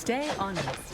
Stay honest.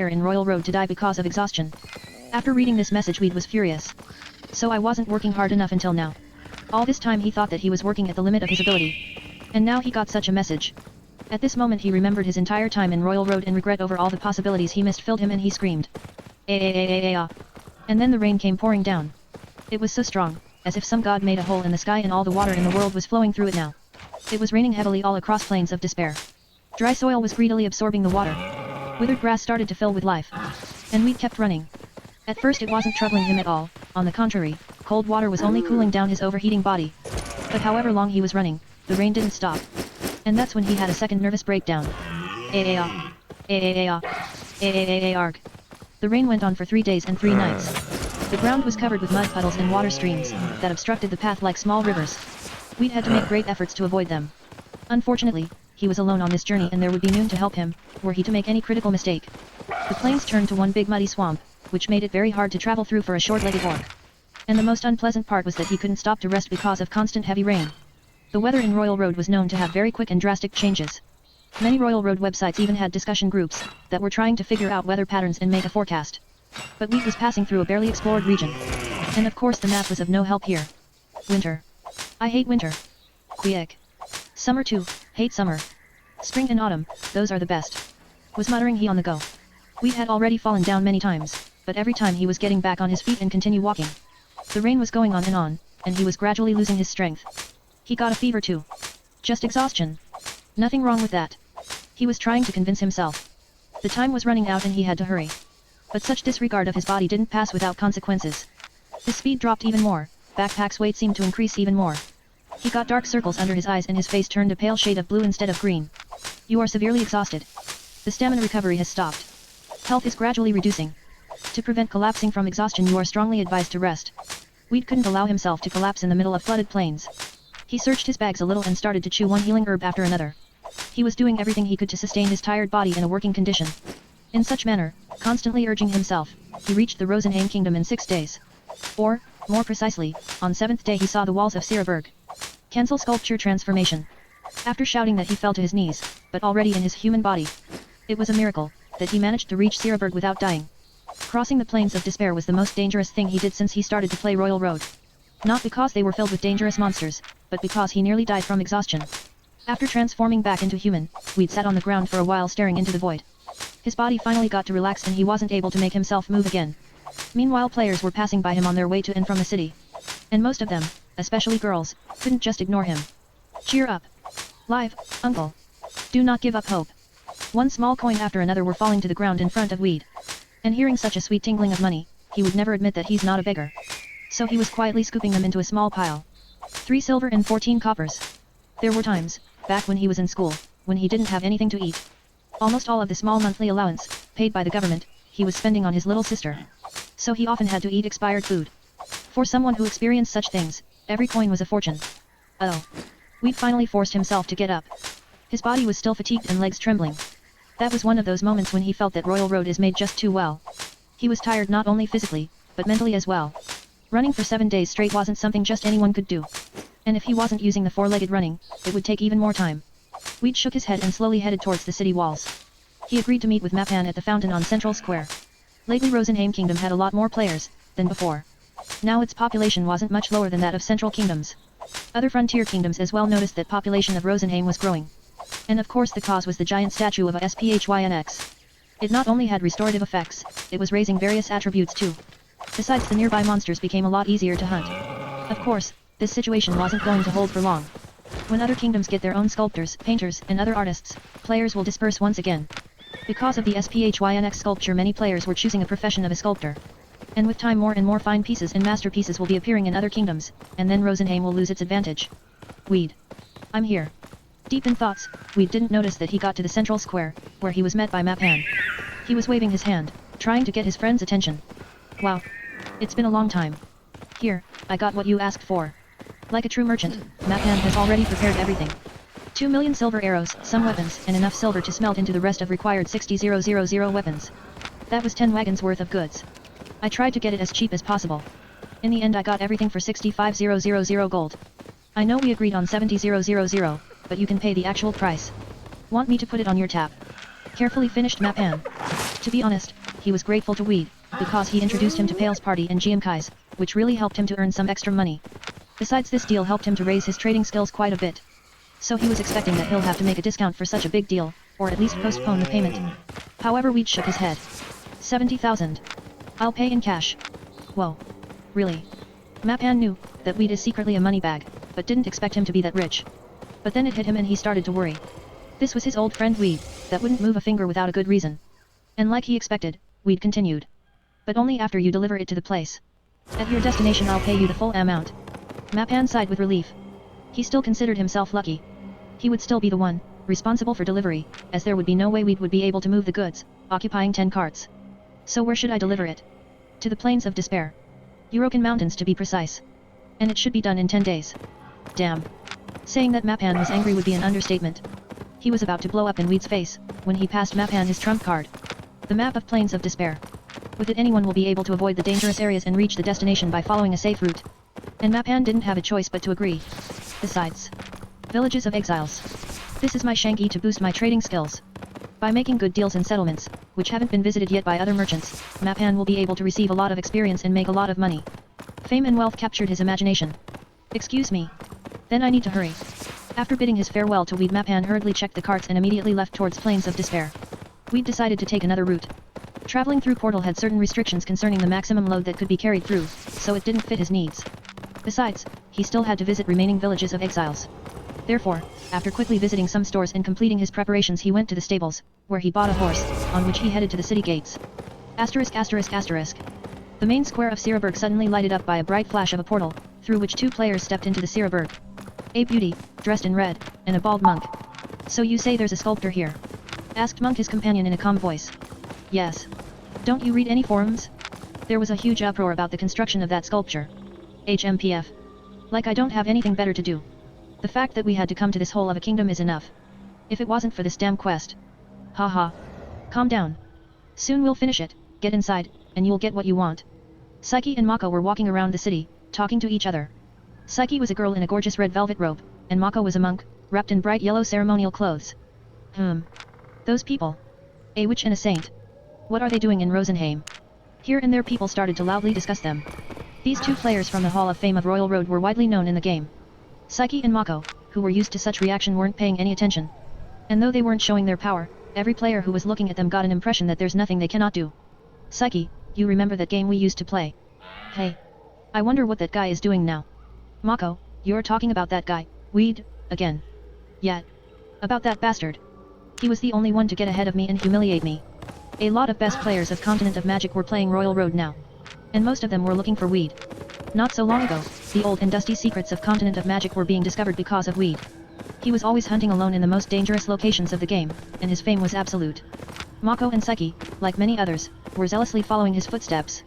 in Royal Road to die because of exhaustion. After reading this message, Weed was furious. So I wasn't working hard enough until now. All this time he thought that he was working at the limit of his ability. And now he got such a message. At this moment he remembered his entire time in Royal Road and regret over all the possibilities he missed filled him and he screamed. Ah. And then the rain came pouring down. It was so strong, as if some god made a hole in the sky and all the water in the world was flowing through it now. It was raining heavily all across Plains of Despair. Dry soil was greedily absorbing the water. Withered grass started to fill with life. And Weed kept running. At first it wasn't troubling him at all, on the contrary, cold water was only cooling down his overheating body. But however long he was running, the rain didn't stop. And that's when he had a second nervous breakdown. Arg. The rain went on for 3 days and 3 nights. The ground was covered with mud puddles and water streams, that obstructed the path like small rivers. We'd had to make great efforts to avoid them. Unfortunately, he was alone on this journey and there would be noon to help him, were he to make any critical mistake. The plains turned to one big muddy swamp, which made it very hard to travel through for a short-legged orc. And the most unpleasant part was that he couldn't stop to rest because of constant heavy rain. The weather in Royal Road was known to have very quick and drastic changes. Many Royal Road websites even had discussion groups that were trying to figure out weather patterns and make a forecast. But Weed was passing through a barely explored region. And of course the map was of no help here. Winter. I hate winter. Quiek. Summer too, hate summer. Spring and autumn, those are the best. Was muttering he on the go. Weed had already fallen down many times, but every time he was getting back on his feet and continue walking. The rain was going on, and he was gradually losing his strength. He got a fever too. Just exhaustion. Nothing wrong with that. He was trying to convince himself. The time was running out and he had to hurry. But such disregard of his body didn't pass without consequences. His speed dropped even more, backpack's weight seemed to increase even more. He got dark circles under his eyes and his face turned a pale shade of blue instead of green. You are severely exhausted. The stamina recovery has stopped. Health is gradually reducing. To prevent collapsing from exhaustion you are strongly advised to rest. Weed couldn't allow himself to collapse in the middle of flooded plains. He searched his bags a little and started to chew one healing herb after another. He was doing everything he could to sustain his tired body in a working condition. In such manner, constantly urging himself, he reached the Rosenheim kingdom in 6 days. Or, more precisely, on 7th day he saw the walls of Siraberg. Cancel sculpture transformation. After shouting that he fell to his knees, but already in his human body. It was a miracle, that he managed to reach Siraberg without dying. Crossing the Plains of Despair was the most dangerous thing he did since he started to play Royal Road. Not because they were filled with dangerous monsters, but because he nearly died from exhaustion. After transforming back into human, Weed sat on the ground for a while staring into the void. His body finally got to relax and he wasn't able to make himself move again. Meanwhile players were passing by him on their way to and from the city. And most of them, especially girls, couldn't just ignore him. Cheer up. Live, uncle. Do not give up hope. One small coin after another were falling to the ground in front of Weed. And hearing such a sweet tingling of money, he would never admit that he's not a beggar. So he was quietly scooping them into a small pile. 3 silver and 14 coppers. There were times, back when he was in school, when he didn't have anything to eat. Almost all of the small monthly allowance, paid by the government, he was spending on his little sister. So he often had to eat expired food. For someone who experienced such things, every coin was a fortune. Oh. Weed finally forced himself to get up. His body was still fatigued and legs trembling. That was one of those moments when he felt that Royal Road is made just too well. He was tired not only physically, but mentally as well. Running for 7 days straight wasn't something just anyone could do. And if he wasn't using the 4-legged running, it would take even more time. Weed shook his head and slowly headed towards the city walls. He agreed to meet with Mapan at the fountain on Central Square. Lately Rosenheim Kingdom had a lot more players than before. Now its population wasn't much lower than that of Central Kingdoms. Other frontier kingdoms as well noticed that population of Rosenheim was growing. And of course the cause was the giant statue of a SPHYNX. It not only had restorative effects, it was raising various attributes too. Besides the nearby monsters became a lot easier to hunt. Of course, this situation wasn't going to hold for long. When other kingdoms get their own sculptors, painters, and other artists, players will disperse once again. Because of the SPHYNX sculpture many players were choosing a profession of a sculptor. And with time more and more fine pieces and masterpieces will be appearing in other kingdoms, and then Rosenheim will lose its advantage. Weed. I'm here. Deep in thoughts, Weed didn't notice that he got to the central square, where he was met by Mapan. He was waving his hand, trying to get his friend's attention. Wow. It's been a long time. Here, I got what you asked for. Like a true merchant, Mapan has already prepared everything. 2 million silver arrows, some weapons, and enough silver to smelt into the rest of required 60,000 weapons. That was 10 wagons worth of goods. I tried to get it as cheap as possible. In the end I got everything for 65,000 gold. I know we agreed on 70,000, but you can pay the actual price. Want me to put it on your tab? Carefully finished Mapan. To be honest, he was grateful to Weed, because he introduced him to Pale's party and GMKai's, which really helped him to earn some extra money. Besides, this deal helped him to raise his trading skills quite a bit. So he was expecting that he'll have to make a discount for such a big deal, or at least postpone the payment. However, Weed shook his head. 70,000. I'll pay in cash. Whoa. Really? Mapan knew that Weed is secretly a money bag, but didn't expect him to be that rich. But then it hit him and he started to worry. This was his old friend Weed, that wouldn't move a finger without a good reason. And like he expected, Weed continued. But only after you deliver it to the place. At your destination I'll pay you the full amount. Mapan sighed with relief. He still considered himself lucky. He would still be the one, responsible for delivery, as there would be no way Weed would be able to move the goods, occupying 10 carts. So where should I deliver it? To the Plains of Despair. Urokan Mountains to be precise. And it should be done in 10 days. Damn. Saying that Mapan was angry would be an understatement. He was about to blow up in Weed's face, when he passed Mapan his trump card. The map of Plains of Despair. With it anyone will be able to avoid the dangerous areas and reach the destination by following a safe route. And Mapan didn't have a choice but to agree. Besides. Villages of Exiles. This is my Shangi to boost my trading skills. By making good deals and settlements, which haven't been visited yet by other merchants, Mapan will be able to receive a lot of experience and make a lot of money. Fame and wealth captured his imagination. Excuse me. Then I need to hurry. After bidding his farewell to Weed, Mapan hurriedly checked the carts and immediately left towards Plains of Despair. Weed decided to take another route. Traveling through Portal had certain restrictions concerning the maximum load that could be carried through, so it didn't fit his needs. Besides, he still had to visit remaining villages of exiles. Therefore, after quickly visiting some stores and completing his preparations, he went to the stables, where he bought a horse, on which he headed to the city gates. Asterisk asterisk asterisk. The main square of Siraberg suddenly lighted up by a bright flash of a portal, through which two players stepped into the Siraberg. A beauty, dressed in red, and a bald monk. So you say there's a sculptor here? Asked Monk his companion in a calm voice. Yes. Don't you read any forums? There was a huge uproar about the construction of that sculpture. HMPF. Like I don't have anything better to do. The fact that we had to come to this hole of a kingdom is enough. If it wasn't for this damn quest. Haha. Calm down. Soon we'll finish it, get inside, and you'll get what you want. Psyche and Mako were walking around the city, talking to each other. Psyche was a girl in a gorgeous red velvet robe, and Mako was a monk, wrapped in bright yellow ceremonial clothes. Those people. A witch and a saint. What are they doing in Rosenheim? Here and there people started to loudly discuss them. These two players from the Hall of Fame of Royal Road were widely known in the game. Psyche and Mako, who were used to such reaction, weren't paying any attention. And though they weren't showing their power, every player who was looking at them got an impression that there's nothing they cannot do. Psyche, you remember that game we used to play? Hey. I wonder what that guy is doing now. Mako, you're talking about that guy, Weed, again. Yeah. About that bastard. He was the only one to get ahead of me and humiliate me. A lot of best players of Continent of Magic were playing Royal Road now. And most of them were looking for Weed. Not so long ago, the old and dusty secrets of Continent of Magic were being discovered because of Weed. He was always hunting alone in the most dangerous locations of the game, and his fame was absolute. Mako and Psyche, like many others, were zealously following his footsteps.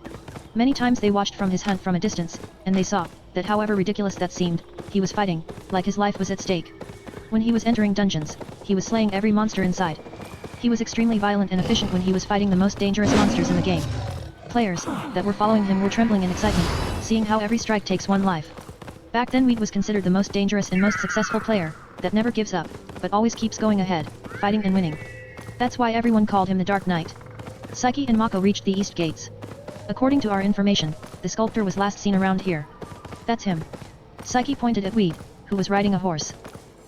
Many times they watched from his hunt from a distance, and they saw that however ridiculous that seemed, he was fighting, like his life was at stake. When he was entering dungeons, he was slaying every monster inside. He was extremely violent and efficient when he was fighting the most dangerous monsters in the game. Players that were following him were trembling in excitement, seeing how every strike takes one life. Back then Weed was considered the most dangerous and most successful player, that never gives up, but always keeps going ahead, fighting and winning. That's why everyone called him the Dark Knight. Psyche and Mako reached the east gates. According to our information, the sculptor was last seen around here. That's him. Psyche pointed at Weed, who was riding a horse.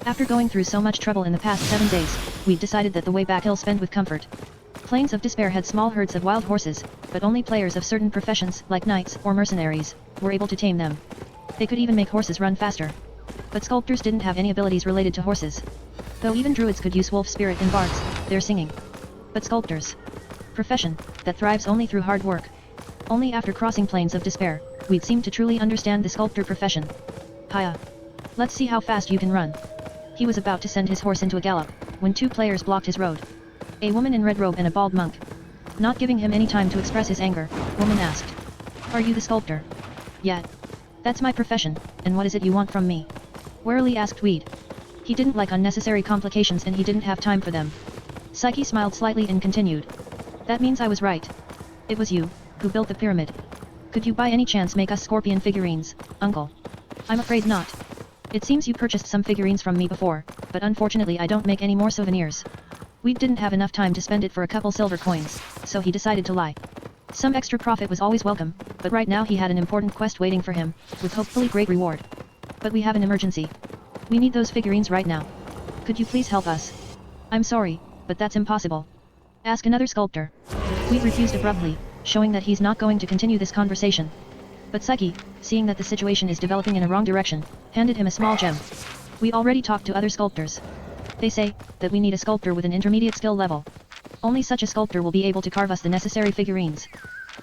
After going through so much trouble in the past 7 days, Weed decided that the way back he'll spend with comfort. Plains of Despair had small herds of wild horses, but only players of certain professions, like knights or mercenaries, were able to tame them. They could even make horses run faster. But sculptors didn't have any abilities related to horses. Though even druids could use wolf spirit and bards, their singing. But sculptors. Profession, that thrives only through hard work. Only after crossing Plains of Despair, Weed seemed to truly understand the sculptor profession. Hiya. Let's see how fast you can run. He was about to send his horse into a gallop, when two players blocked his road. A woman in red robe and a bald monk. Not giving him any time to express his anger, woman asked. Are you the sculptor? Yeah. That's my profession, and what is it you want from me? Warily asked Weed. He didn't like unnecessary complications and he didn't have time for them. Psyche smiled slightly and continued. That means I was right. It was you, who built the pyramid. Could you by any chance make us scorpion figurines, uncle? I'm afraid not. It seems you purchased some figurines from me before, but unfortunately I don't make any more souvenirs. Weed didn't have enough time to spend it for a couple silver coins, so he decided to lie. Some extra profit was always welcome, but right now he had an important quest waiting for him, with hopefully great reward. But we have an emergency. We need those figurines right now. Could you please help us? I'm sorry, but that's impossible. Ask another sculptor. Weed refused abruptly, showing that he's not going to continue this conversation. But Psyche, seeing that the situation is developing in a wrong direction, handed him a small gem. We already talked to other sculptors. They say that we need a sculptor with an intermediate skill level. Only such a sculptor will be able to carve us the necessary figurines.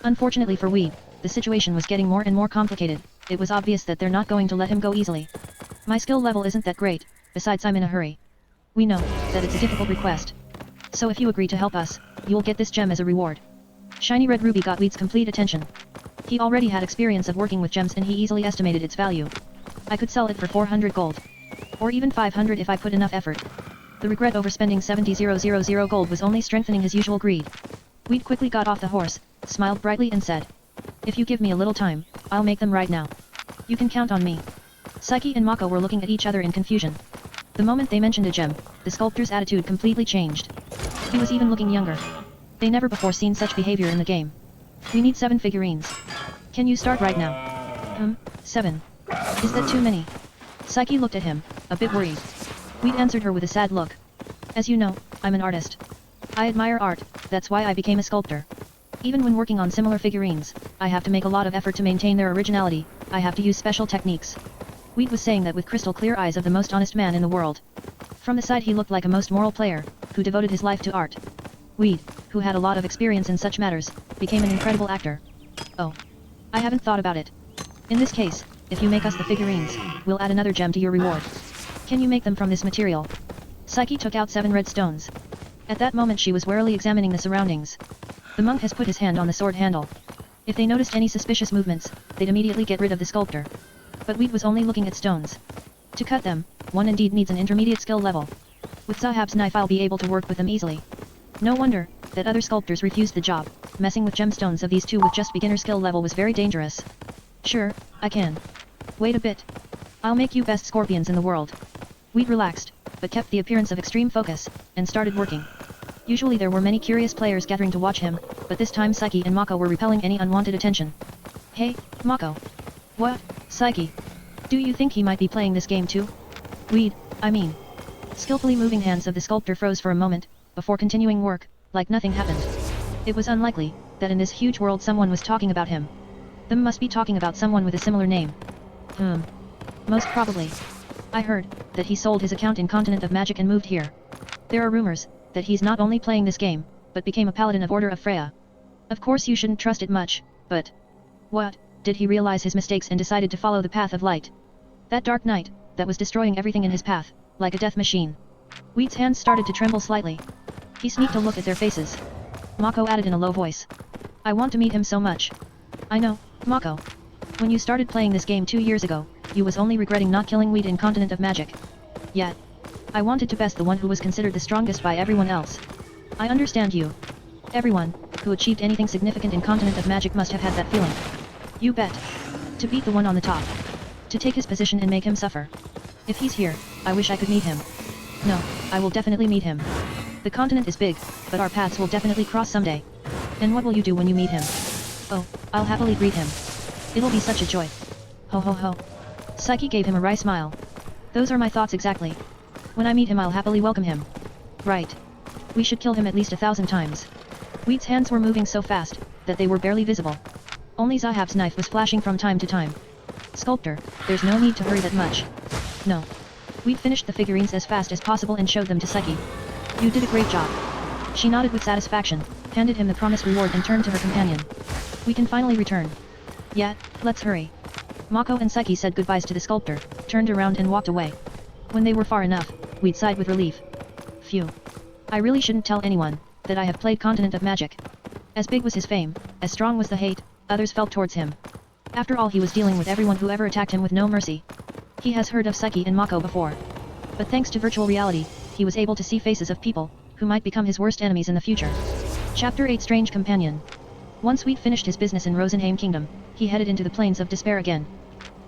Unfortunately for Weed, the situation was getting more and more complicated. It was obvious that they're not going to let him go easily. My skill level isn't that great, besides I'm in a hurry. We know that it's a difficult request. So if you agree to help us, you'll get this gem as a reward. Shiny red ruby got Weed's complete attention. He already had experience of working with gems and he easily estimated its value. I could sell it for 400 gold. Or even 500 if I put enough effort. The regret over spending 70,000 gold was only strengthening his usual greed. Weed quickly got off the horse, smiled brightly and said, "If you give me a little time, I'll make them right now. You can count on me." Psyche and Mako were looking at each other in confusion. The moment they mentioned a gem, the sculptor's attitude completely changed. He was even looking younger. They never before seen such behavior in the game. We need 7 figurines. Can you start right now? 7. Is that too many? Psyche looked at him, a bit worried. Weed answered her with a sad look. As you know, I'm an artist. I admire art, that's why I became a sculptor. Even when working on similar figurines, I have to make a lot of effort to maintain their originality, I have to use special techniques. Weed was saying that with crystal clear eyes of the most honest man in the world. From the side he looked like a most moral player, who devoted his life to art. Weed, who had a lot of experience in such matters, became an incredible actor. Oh. I haven't thought about it. In this case, if you make us the figurines, we'll add another gem to your reward. Can you make them from this material? Psyche took out 7 red stones. At that moment she was warily examining the surroundings. The monk has put his hand on the sword handle. If they noticed any suspicious movements, they'd immediately get rid of the sculptor. But Weed was only looking at stones. To cut them, one indeed needs an intermediate skill level. With Zahab's knife I'll be able to work with them easily. No wonder that other sculptors refused the job. Messing with gemstones of these two with just beginner skill level was very dangerous. Sure, I can. Wait a bit. I'll make you best scorpions in the world. Weed relaxed, but kept the appearance of extreme focus, and started working. Usually there were many curious players gathering to watch him, but this time Psyche and Mako were repelling any unwanted attention. Hey, Mako. What, Psyche? Do you think he might be playing this game too? Weed, I mean. Skillfully moving hands of the sculptor froze for a moment, before continuing work, like nothing happened. It was unlikely, that in this huge world someone was talking about him. Them must be talking about someone with a similar name. Most probably. I heard, that he sold his account in Continent of Magic and moved here. There are rumors, that he's not only playing this game, but became a paladin of Order of Freya. Of course you shouldn't trust it much, but... What, did he realize his mistakes and decided to follow the path of light? That dark night, that was destroying everything in his path, like a death machine. Weed's hands started to tremble slightly. He sneaked a look at their faces. Mako added in a low voice. I want to meet him so much. I know, Mako. When you started playing this game 2 years ago, you was only regretting not killing Weed in Continent of Magic. Yet. I wanted to best the one who was considered the strongest by everyone else. I understand you. Everyone, who achieved anything significant in Continent of Magic must have had that feeling. You bet. To beat the one on the top. To take his position and make him suffer. If he's here, I wish I could meet him. No, I will definitely meet him. The continent is big, but our paths will definitely cross someday. And what will you do when you meet him? Oh, I'll happily greet him. It'll be such a joy. Ho ho ho. Psyche gave him a wry smile. Those are my thoughts exactly. When I meet him I'll happily welcome him. Right. We should kill him at least 1,000 times. Weed's hands were moving so fast, that they were barely visible. Only Zahab's knife was flashing from time to time. Sculptor, there's no need to hurry that much. No. Weed finished the figurines as fast as possible and showed them to Psyche. You did a great job. She nodded with satisfaction, handed him the promised reward and turned to her companion. We can finally return. Yeah, let's hurry. Mako and Psyche said goodbyes to the sculptor, turned around and walked away. When they were far enough, Weed sighed with relief. Phew. I really shouldn't tell anyone, that I have played Continent of Magic. As big was his fame, as strong was the hate, others felt towards him. After all he was dealing with everyone who ever attacked him with no mercy. He has heard of Psyche and Mako before. But thanks to virtual reality, he was able to see faces of people, who might become his worst enemies in the future. Chapter 8 Strange Companion. Once Weed finished his business in Rosenheim Kingdom, he headed into the Plains of Despair again.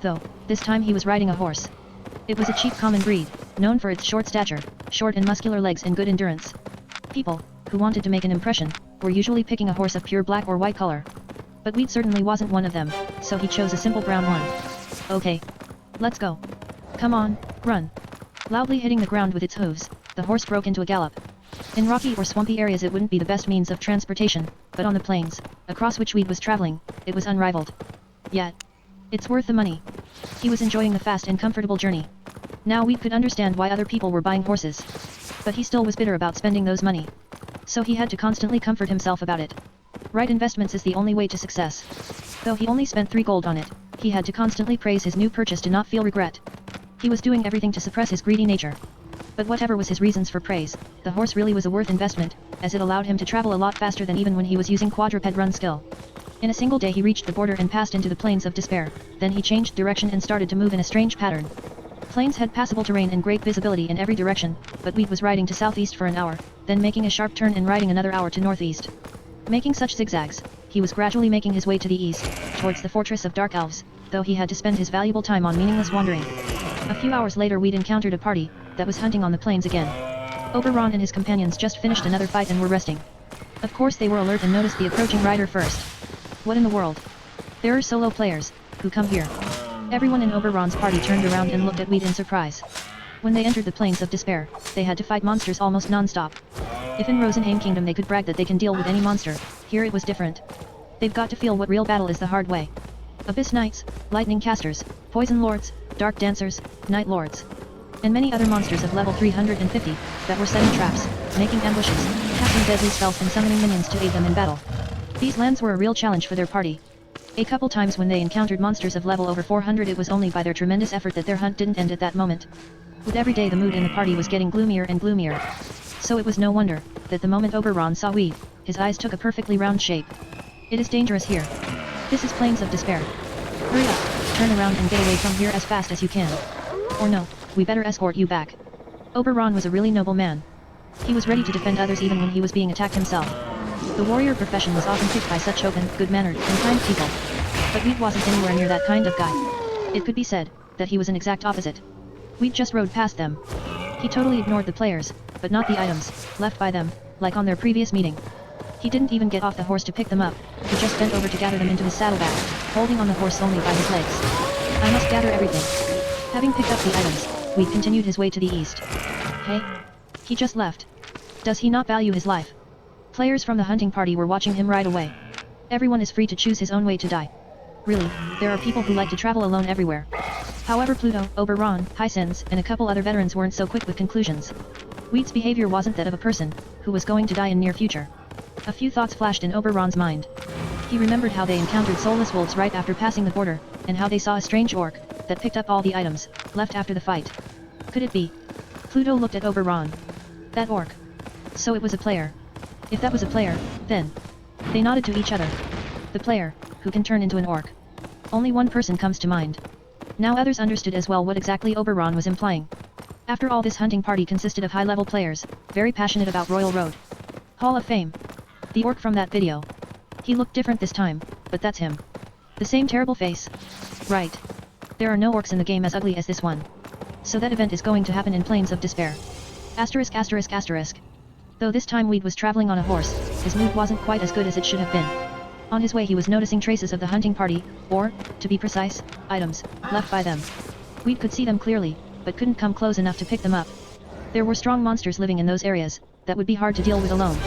Though, this time he was riding a horse. It was a cheap common breed, known for its short stature, short and muscular legs and good endurance. People, who wanted to make an impression, were usually picking a horse of pure black or white color. But Weed certainly wasn't one of them, so he chose a simple brown one. Okay. Let's go. Come on, run. Loudly hitting the ground with its hooves, the horse broke into a gallop. In rocky or swampy areas it wouldn't be the best means of transportation, but on the plains, across which Weed was traveling, it was unrivaled. Yet, it's worth the money. He was enjoying the fast and comfortable journey. Now Weed could understand why other people were buying horses. But he still was bitter about spending those money. So he had to constantly comfort himself about it. Right investments is the only way to success. Though he only spent 3 gold on it, he had to constantly praise his new purchase to not feel regret. He was doing everything to suppress his greedy nature. But whatever was his reasons for praise, the horse really was a worth investment, as it allowed him to travel a lot faster than even when he was using quadruped run skill. In a single day he reached the border and passed into the Plains of Despair, then he changed direction and started to move in a strange pattern. Plains had passable terrain and great visibility in every direction, but Weed was riding to southeast for an hour, then making a sharp turn and riding another hour to northeast. Making such zigzags, he was gradually making his way to the east, towards the fortress of Dark Elves, though he had to spend his valuable time on meaningless wandering. A few hours later Weed encountered a party that was hunting on the plains again. Oberon and his companions just finished another fight and were resting. Of course they were alert and noticed the approaching rider first. What in the world? There are solo players, who come here. Everyone in Oberon's party turned around and looked at Weed in surprise. When they entered the Plains of Despair, they had to fight monsters almost non-stop. If in Rosenheim Kingdom they could brag that they can deal with any monster, here it was different. They've got to feel what real battle is the hard way. Abyss Knights, Lightning Casters, Poison Lords, Dark Dancers, Night Lords, and many other monsters of level 350, that were setting traps, making ambushes, casting deadly spells and summoning minions to aid them in battle. These lands were a real challenge for their party. A couple times when they encountered monsters of level over 400 it was only by their tremendous effort that their hunt didn't end at that moment. With every day the mood in the party was getting gloomier and gloomier. So it was no wonder, that the moment Oberon saw Weed, his eyes took a perfectly round shape. It is dangerous here. This is Plains of Despair. Hurry up, turn around and get away from here as fast as you can. Or no, we better escort you back. Oberon was a really noble man. He was ready to defend others even when he was being attacked himself. The warrior profession was often picked by such open, good-mannered, and kind people. But Weed wasn't anywhere near that kind of guy. It could be said, that he was an exact opposite. Weed just rode past them. He totally ignored the players, but not the items, left by them, like on their previous meeting. He didn't even get off the horse to pick them up, he just bent over to gather them into his saddlebag, holding on the horse only by his legs. I must gather everything. Having picked up the items, Weed continued his way to the east. Hey? He just left. Does he not value his life? Players from the hunting party were watching him ride away. Everyone is free to choose his own way to die. Really, there are people who like to travel alone everywhere. However Pluto, Oberon, Hysens, and a couple other veterans weren't so quick with conclusions. Weed's behavior wasn't that of a person, who was going to die in near future. A few thoughts flashed in Oberon's mind. He remembered how they encountered soulless wolves right after passing the border, and how they saw a strange orc, that picked up all the items, left after the fight. Could it be? Pluto looked at Oberon. That orc. So it was a player. If that was a player, then... They nodded to each other. The player, who can turn into an orc. Only one person comes to mind. Now others understood as well what exactly Oberon was implying. After all, this hunting party consisted of high-level players, very passionate about Royal Road. Hall of Fame. The orc from that video. He looked different this time, but that's him. The same terrible face. Right. There are no orcs in the game as ugly as this one. So that event is going to happen in Plains of Despair. Asterisk asterisk asterisk. Though this time Weed was traveling on a horse, his mood wasn't quite as good as it should have been. On his way he was noticing traces of the hunting party, or, to be precise, items, left by them. Weed could see them clearly, but couldn't come close enough to pick them up. There were strong monsters living in those areas, that would be hard to deal with alone.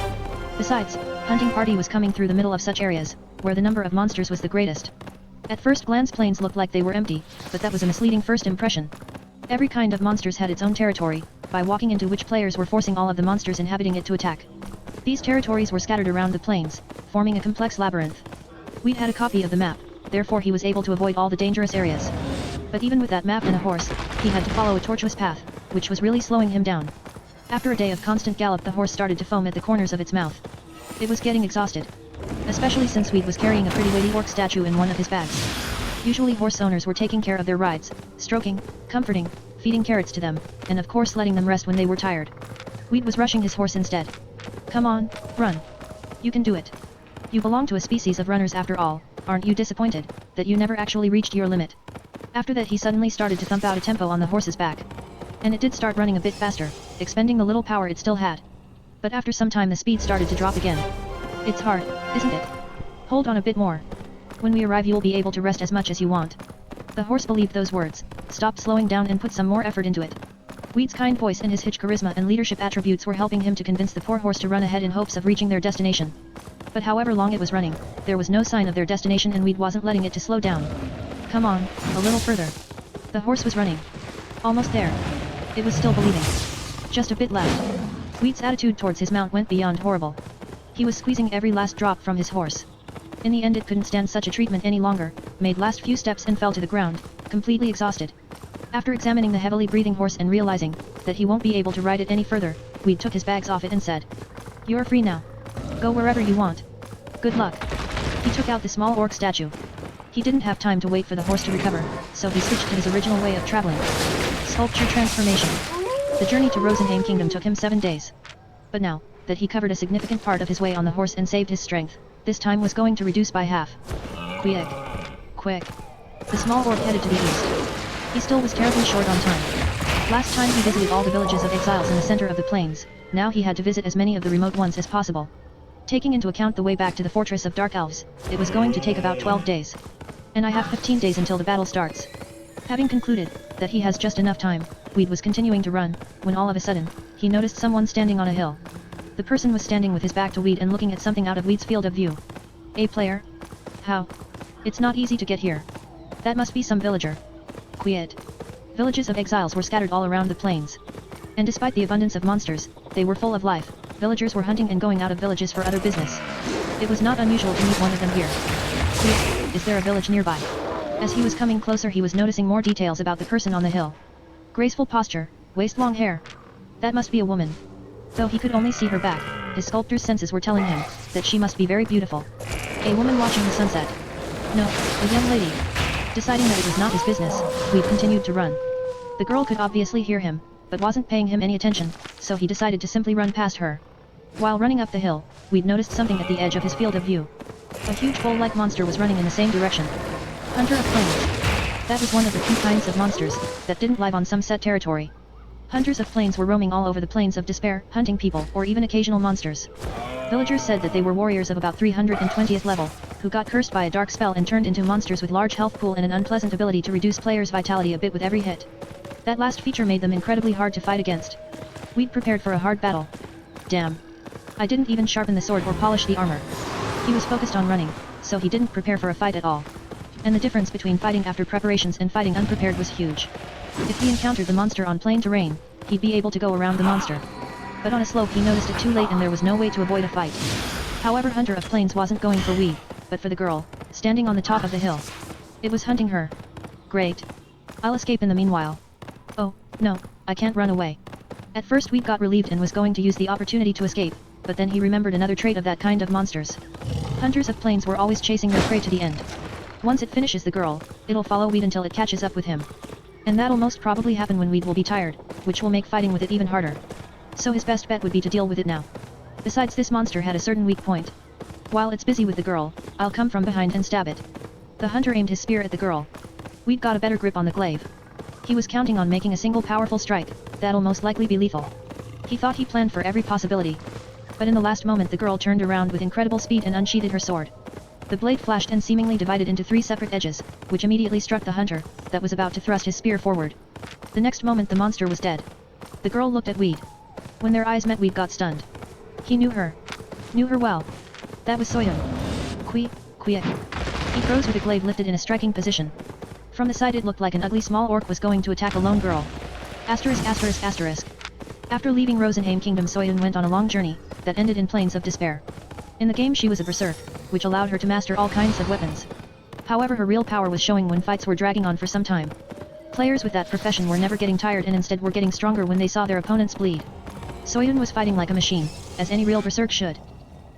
Besides, hunting party was coming through the middle of such areas, where the number of monsters was the greatest. At first glance plains looked like they were empty, but that was a misleading first impression. Every kind of monsters had its own territory, by walking into which players were forcing all of the monsters inhabiting it to attack. These territories were scattered around the plains, forming a complex labyrinth. Weed had a copy of the map, therefore he was able to avoid all the dangerous areas. But even with that map and a horse, he had to follow a tortuous path, which was really slowing him down. After a day of constant gallop the horse started to foam at the corners of its mouth. It was getting exhausted. Especially since Weed was carrying a pretty weighty orc statue in one of his bags. Usually horse owners were taking care of their rides, stroking, comforting, feeding carrots to them, and of course letting them rest when they were tired. Weed was rushing his horse instead. Come on, run. You can do it. You belong to a species of runners after all, aren't you disappointed, that you never actually reached your limit? After that he suddenly started to thump out a tempo on the horse's back. And it did start running a bit faster, expending the little power it still had. But after some time the speed started to drop again. It's hard, isn't it? Hold on a bit more. When we arrive you'll be able to rest as much as you want. The horse believed those words, stopped slowing down and put some more effort into it. Weed's kind voice and his hitch charisma and leadership attributes were helping him to convince the poor horse to run ahead in hopes of reaching their destination. But however long it was running, there was no sign of their destination and Weed wasn't letting it to slow down. Come on, a little further. The horse was running. Almost there. It was still believing. Just a bit left. Weed's attitude towards his mount went beyond horrible. He was squeezing every last drop from his horse. In the end it couldn't stand such a treatment any longer, made last few steps and fell to the ground, completely exhausted. After examining the heavily breathing horse and realizing that he won't be able to ride it any further, Weed took his bags off it and said, "You're free now. Go wherever you want. Good luck." He took out the small orc statue. He didn't have time to wait for the horse to recover, so he switched to his original way of traveling. Sculpture transformation. The journey to Rosenheim Kingdom took him 7 days. But now that he covered a significant part of his way on the horse and saved his strength, this time was going to reduce by half. Quick. Quick. The small orc headed to the east. He still was terribly short on time. Last time he visited all the villages of exiles in the center of the plains, now he had to visit as many of the remote ones as possible. Taking into account the way back to the fortress of Dark Elves, it was going to take about 12 days. And I have 15 days until the battle starts. Having concluded that he has just enough time, Weed was continuing to run, when all of a sudden, he noticed someone standing on a hill. The person was standing with his back to Weed and looking at something out of Weed's field of view. A player? How? It's not easy to get here. That must be some villager. Quiet. Villages of exiles were scattered all around the plains. And despite the abundance of monsters, they were full of life. Villagers were hunting and going out of villages for other business. It was not unusual to meet one of them here. Quiet. Is there a village nearby? As he was coming closer he was noticing more details about the person on the hill. Graceful posture, waist-long hair. That must be a woman. Though he could only see her back, his sculptor's senses were telling him that she must be very beautiful. A woman watching the sunset. No, a young lady. Deciding that it was not his business, Weed continued to run. The girl could obviously hear him, but wasn't paying him any attention, so he decided to simply run past her. While running up the hill, Weed noticed something at the edge of his field of view. A huge bull-like monster was running in the same direction. Hunter of Plains. That was one of the few kinds of monsters that didn't live on some set territory. Hunters of plains were roaming all over the plains of despair, hunting people or even occasional monsters. Villagers said that they were warriors of about 320th level, who got cursed by a dark spell and turned into monsters with large health pool and an unpleasant ability to reduce players' vitality a bit with every hit. That last feature made them incredibly hard to fight against. Weed prepared for a hard battle. Damn. I didn't even sharpen the sword or polish the armor. He was focused on running, so he didn't prepare for a fight at all. And the difference between fighting after preparations and fighting unprepared was huge. If he encountered the monster on plain terrain, he'd be able to go around the monster. But on a slope he noticed it too late and there was no way to avoid a fight. However, Hunter of Plains wasn't going for Weed, but for the girl, standing on the top of the hill. It was hunting her. Great. I'll escape in the meanwhile. Oh, no, I can't run away. At first Weed got relieved and was going to use the opportunity to escape, but then he remembered another trait of that kind of monsters. Hunters of plains were always chasing their prey to the end. Once it finishes the girl, it'll follow Weed until it catches up with him. And that'll most probably happen when Weed will be tired, which will make fighting with it even harder. So his best bet would be to deal with it now. Besides, this monster had a certain weak point. While it's busy with the girl, I'll come from behind and stab it. The hunter aimed his spear at the girl. Weed got a better grip on the glaive. He was counting on making a single powerful strike, that'll most likely be lethal. He thought he planned for every possibility. But in the last moment the girl turned around with incredible speed and unsheathed her sword. The blade flashed and seemingly divided into 3 separate edges, which immediately struck the hunter, that was about to thrust his spear forward. The next moment the monster was dead. The girl looked at Weed. When their eyes met, Weed got stunned. He knew her. Knew her well. That was Soyeon. Quick. He froze with the glaive lifted in a striking position. From the side it looked like an ugly small orc was going to attack a lone girl. Asterisk. After leaving Rosenheim Kingdom, Soyeon went on a long journey that ended in Plains of Despair. In the game she was a berserk, which allowed her to master all kinds of weapons. However, her real power was showing when fights were dragging on for some time. Players with that profession were never getting tired and instead were getting stronger when they saw their opponents bleed. Soyeon was fighting like a machine, as any real berserk should.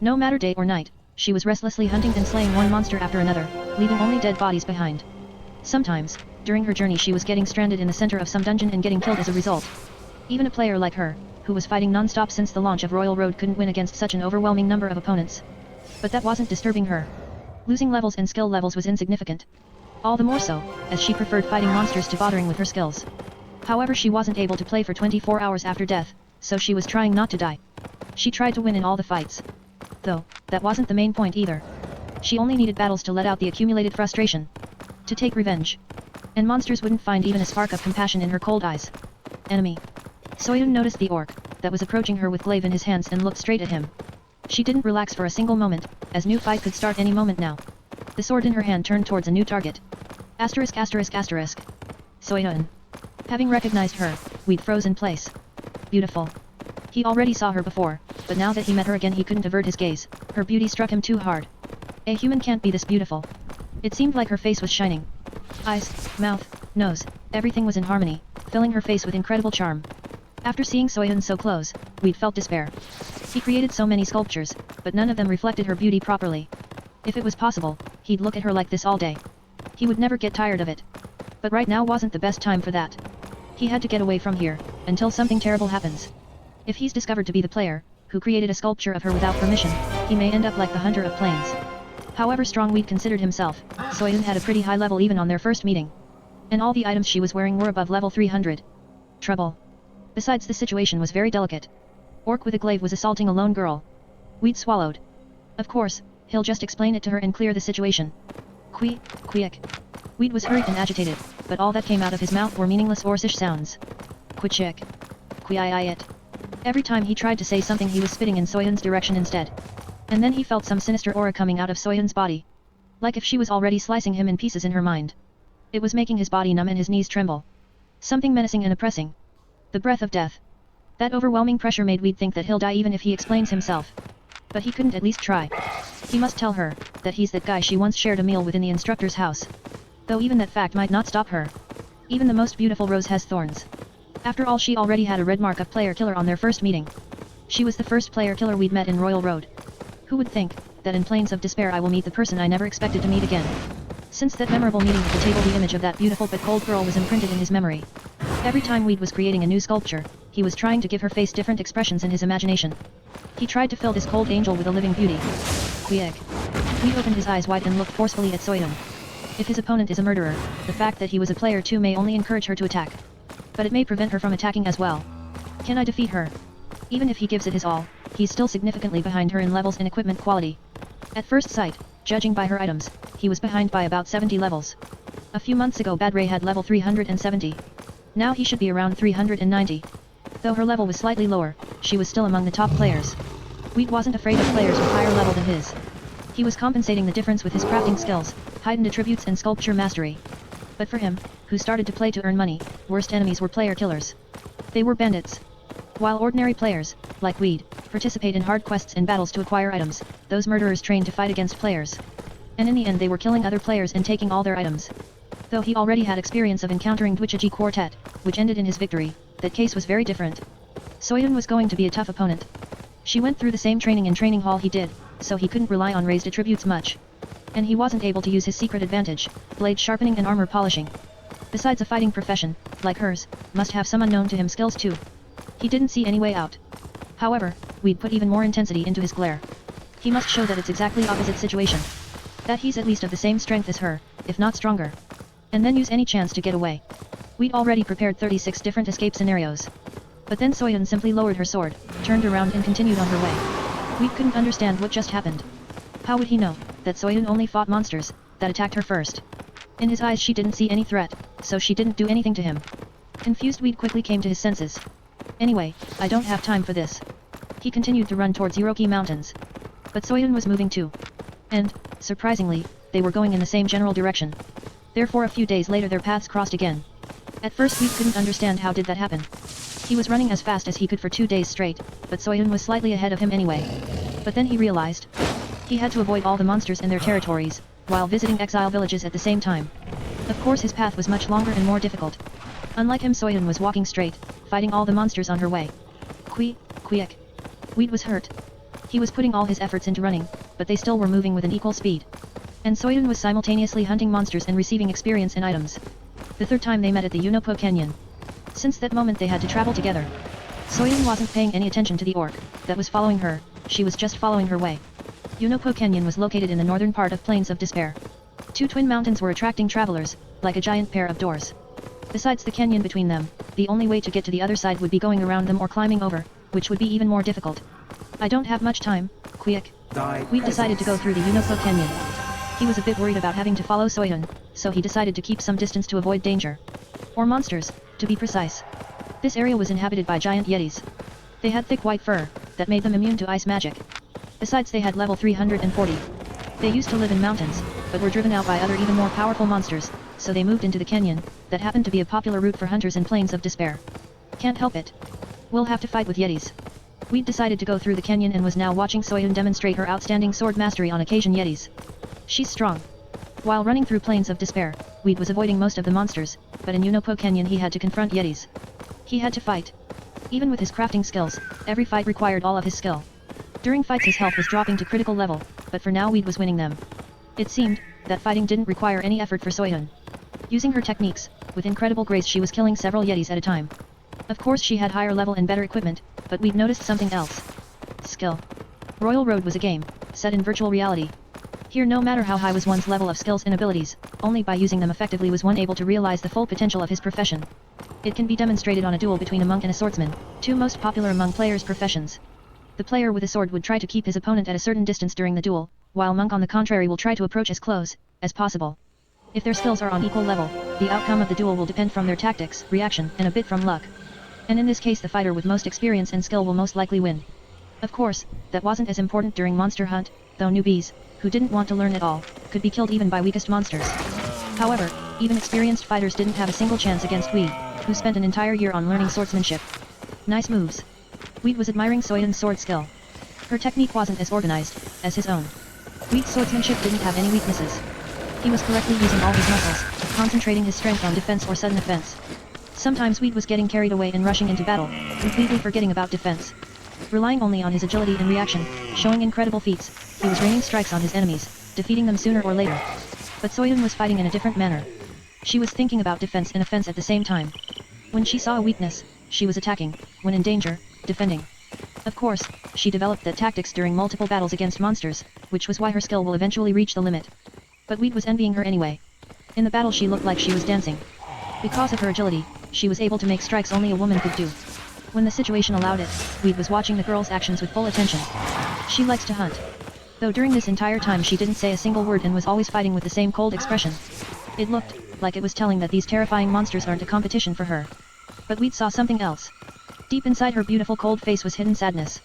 No matter day or night, she was restlessly hunting and slaying one monster after another, leaving only dead bodies behind. Sometimes, during her journey she was getting stranded in the center of some dungeon and getting killed as a result. Even a player like her, who was fighting non-stop since the launch of Royal Road, couldn't win against such an overwhelming number of opponents. But that wasn't disturbing her. Losing levels and skill levels was insignificant. All the more so, as she preferred fighting monsters to bothering with her skills. However, she wasn't able to play for 24 hours after death, so she was trying not to die. She tried to win in all the fights. Though, that wasn't the main point either. She only needed battles to let out the accumulated frustration. To take revenge. And monsters wouldn't find even a spark of compassion in her cold eyes. Enemy. Soyun noticed the orc, that was approaching her with glaive in his hands and looked straight at him. She didn't relax for a single moment, as new fight could start any moment now. The sword in her hand turned towards a new target. Asterisk asterisk asterisk. Soyun. Having recognized her, Weed froze in place. Beautiful. He already saw her before, but now that he met her again he couldn't avert his gaze. Her beauty struck him too hard. A human can't be this beautiful. It seemed like her face was shining. Eyes, mouth, nose, everything was in harmony, filling her face with incredible charm. After seeing Soyun so close, Weed felt despair. He created so many sculptures, but none of them reflected her beauty properly. If it was possible, he'd look at her like this all day. He would never get tired of it. But right now wasn't the best time for that. He had to get away from here, until something terrible happens. If he's discovered to be the player, who created a sculpture of her without permission, he may end up like the Hunter of Plains. However strong Weed considered himself, Soyun had a pretty high level even on their first meeting. And all the items she was wearing were above level 300. Trouble. Besides, the situation was very delicate. Orc with a glaive was assaulting a lone girl. Weed swallowed. Of course, he'll just explain it to her and clear the situation. Quick. Weed was hurried and agitated, but all that came out of his mouth were meaningless Orcish sounds. Quichik. It. Every time he tried to say something he was spitting in Soyun's direction instead. And then he felt some sinister aura coming out of Soyun's body. Like if she was already slicing him in pieces in her mind. It was making his body numb and his knees tremble. Something menacing and oppressing. The breath of death. That overwhelming pressure made Weed think that he'll die even if he explains himself. But he couldn't at least try. He must tell her, that he's that guy she once shared a meal with in the instructor's house. Though even that fact might not stop her. Even the most beautiful rose has thorns. After all, she already had a red mark of player killer on their first meeting. She was the first player killer we'd met in Royal Road. Who would think, that in Plains of Despair I will meet the person I never expected to meet again. Since that memorable meeting at the table, the image of that beautiful but cold girl was imprinted in his memory. Every time Weed was creating a new sculpture, he was trying to give her face different expressions in his imagination. He tried to fill this cold angel with a living beauty. Quick. Weed opened his eyes wide and looked forcefully at Soyun. If his opponent is a murderer, the fact that he was a player too may only encourage her to attack. But it may prevent her from attacking as well. Can I defeat her? Even if he gives it his all, he's still significantly behind her in levels and equipment quality. At first sight, judging by her items, he was behind by about 70 levels. A few months ago Bad Ray had level 370. Now he should be around 390. Though her level was slightly lower, she was still among the top players. Weed wasn't afraid of players with higher level than his. He was compensating the difference with his crafting skills, heightened attributes and sculpture mastery. But for him, who started to play to earn money, worst enemies were player killers. They were bandits. While ordinary players, like Weed, participate in hard quests and battles to acquire items, those murderers trained to fight against players. And in the end they were killing other players and taking all their items. Though he already had experience of encountering Dwichiji Quartet, which ended in his victory, that case was very different. Soyun was going to be a tough opponent. She went through the same training in training hall he did, so he couldn't rely on raised attributes much. And he wasn't able to use his secret advantage, blade sharpening and armor polishing. Besides, a fighting profession, like hers, must have some unknown to him skills too. He didn't see any way out. However, Weed put even more intensity into his glare. He must show that it's exactly opposite situation. That he's at least of the same strength as her, if not stronger. And then use any chance to get away. We'd already prepared 36 different escape scenarios. But then Soyun simply lowered her sword, turned around and continued on her way. Weed couldn't understand what just happened. How would he know, that Soyun only fought monsters, that attacked her first? In his eyes she didn't see any threat, so she didn't do anything to him. Confused, Weed quickly came to his senses. Anyway, I don't have time for this. He continued to run towards Yuroki Mountains. But Soyun was moving too. And, surprisingly, they were going in the same general direction. Therefore a few days later their paths crossed again. At first Weed couldn't understand how did that happen. He was running as fast as he could for 2 days straight, but Soyun was slightly ahead of him anyway. But then he realized. He had to avoid all the monsters in their territories, while visiting exile villages at the same time. Of course his path was much longer and more difficult. Unlike him, Soyun was walking straight, fighting all the monsters on her way. Quick. Weed was hurt. He was putting all his efforts into running, but they still were moving with an equal speed. And Soyun was simultaneously hunting monsters and receiving experience and items. The third time they met at the Unopo Canyon. Since that moment they had to travel together. Soyun wasn't paying any attention to the orc that was following her, she was just following her way. Unopo Canyon was located in the northern part of Plains of Despair. 2 twin mountains were attracting travelers, like a giant pair of doors. Besides the canyon between them, the only way to get to the other side would be going around them or climbing over, which would be even more difficult. I don't have much time, quick. We'd decided to go through the Unopo Canyon. He was a bit worried about having to follow Soyun, so he decided to keep some distance to avoid danger. Or monsters, to be precise. This area was inhabited by giant yetis. They had thick white fur, that made them immune to ice magic. Besides they had level 340. They used to live in mountains, but were driven out by other even more powerful monsters, so they moved into the canyon, that happened to be a popular route for hunters in Plains of Despair. Can't help it. We'll have to fight with yetis. We'd decided to go through the canyon and was now watching Soyun demonstrate her outstanding sword mastery on occasion yetis. She's strong. While running through Plains of Despair, Weed was avoiding most of the monsters, but in Unopo Canyon he had to confront yetis. He had to fight. Even with his crafting skills, every fight required all of his skill. During fights his health was dropping to critical level, but for now Weed was winning them. It seemed that fighting didn't require any effort for Soyun. Using her techniques, with incredible grace she was killing several yetis at a time. Of course she had higher level and better equipment, but Weed noticed something else. Skill. Royal Road was a game, set in virtual reality. Here no matter how high was one's level of skills and abilities, only by using them effectively was one able to realize the full potential of his profession. It can be demonstrated on a duel between a monk and a swordsman, two most popular among players' professions. The player with a sword would try to keep his opponent at a certain distance during the duel, while monk on the contrary will try to approach as close as possible. If their skills are on equal level, the outcome of the duel will depend from their tactics, reaction, and a bit from luck. And in this case the fighter with most experience and skill will most likely win. Of course, that wasn't as important during Monster Hunt, though newbies, who didn't want to learn at all, could be killed even by weakest monsters. However, even experienced fighters didn't have a single chance against Weed, who spent an entire year on learning swordsmanship. Nice moves. Weed was admiring Soyun's sword skill. Her technique wasn't as organized as his own. Weed's swordsmanship didn't have any weaknesses. He was correctly using all his muscles, concentrating his strength on defense or sudden offense. Sometimes Weed was getting carried away and rushing into battle, completely forgetting about defense. Relying only on his agility and reaction, showing incredible feats, he was raining strikes on his enemies, defeating them sooner or later. But Soyun was fighting in a different manner. She was thinking about defense and offense at the same time. When she saw a weakness, she was attacking, when in danger, defending. Of course, she developed that tactics during multiple battles against monsters, which was why her skill will eventually reach the limit. But Weed was envying her anyway. In the battle she looked like she was dancing. Because of her agility, she was able to make strikes only a woman could do. When the situation allowed it, Weed was watching the girl's actions with full attention. She likes to hunt. Though during this entire time she didn't say a single word and was always fighting with the same cold expression. It looked like it was telling that these terrifying monsters aren't a competition for her. But Weed saw something else. Deep inside her beautiful cold face was hidden sadness.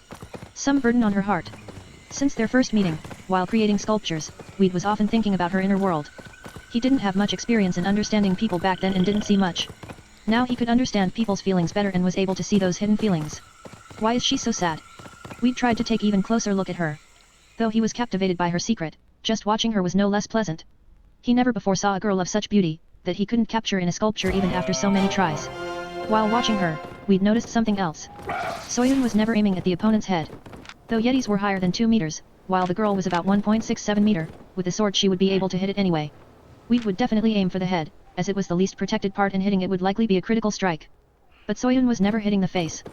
Some burden on her heart. Since their first meeting, while creating sculptures, Weed was often thinking about her inner world. He didn't have much experience in understanding people back then and didn't see much. Now he could understand people's feelings better and was able to see those hidden feelings. Why is she so sad? Weed tried to take even closer look at her. Though he was captivated by her secret, just watching her was no less pleasant. He never before saw a girl of such beauty, that he couldn't capture in a sculpture even after so many tries. While watching her, Weed noticed something else. Soyun was never aiming at the opponent's head. Though yetis were higher than 2 meters, while the girl was about 1.67 meter, with a sword she would be able to hit it anyway. Weed would definitely aim for the head, as it was the least protected part and hitting it would likely be a critical strike. But Soyun was never hitting the face.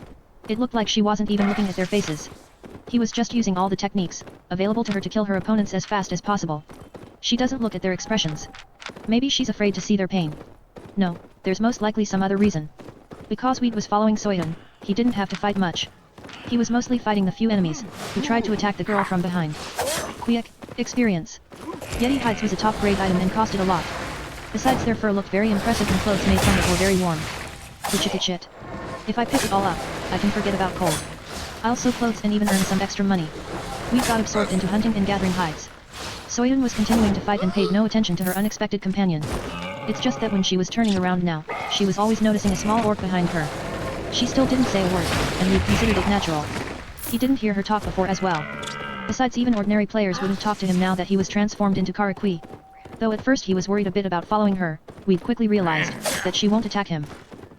It looked like she wasn't even looking at their faces. He was just using all the techniques available to her to kill her opponents as fast as possible. She doesn't look at their expressions. Maybe she's afraid to see their pain. No, there's most likely some other reason. Because Weed was following Soyun, he didn't have to fight much. He was mostly fighting the few enemies who tried to attack the girl from behind. Quick, experience. Yeti hides was a top grade item and costed a lot. Besides their fur looked very impressive and clothes made from it were very warm. Shit. If I pick it all up, I can forget about cold. I'll sew clothes and even earn some extra money. We got absorbed into hunting and gathering hides. Soyun was continuing to fight and paid no attention to her unexpected companion. It's just that when she was turning around now, she was always noticing a small orc behind her. She still didn't say a word, and we considered it natural. He didn't hear her talk before as well. Besides even ordinary players wouldn't talk to him now that he was transformed into Karakui. Though at first he was worried a bit about following her, Weed quickly realized that she won't attack him.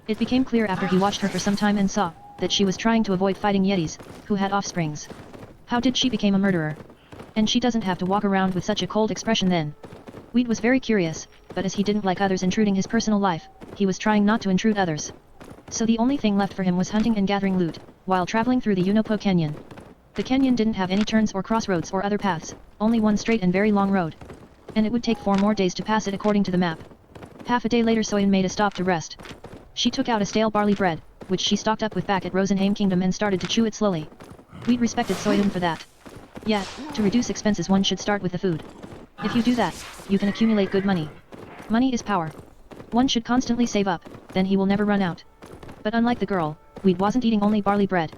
It became clear after he watched her for some time and saw that she was trying to avoid fighting yetis, who had offsprings. How did she become a murderer? And she doesn't have to walk around with such a cold expression then. Weed was very curious, but as he didn't like others intruding his personal life, he was trying not to intrude others. So the only thing left for him was hunting and gathering loot, while traveling through the Unopo Canyon. The canyon didn't have any turns or crossroads or other paths, only one straight and very long road. And it would take 4 more days to pass it according to the map. Half a day later Soyun made a stop to rest. She took out a stale barley bread, which she stocked up with back at Rosenheim Kingdom and started to chew it slowly. We'd respected Soyun for that. Yet, to reduce expenses one should start with the food. If you do that, you can accumulate good money. Money is power. One should constantly save up, then he will never run out. But unlike the girl, Weed wasn't eating only barley bread.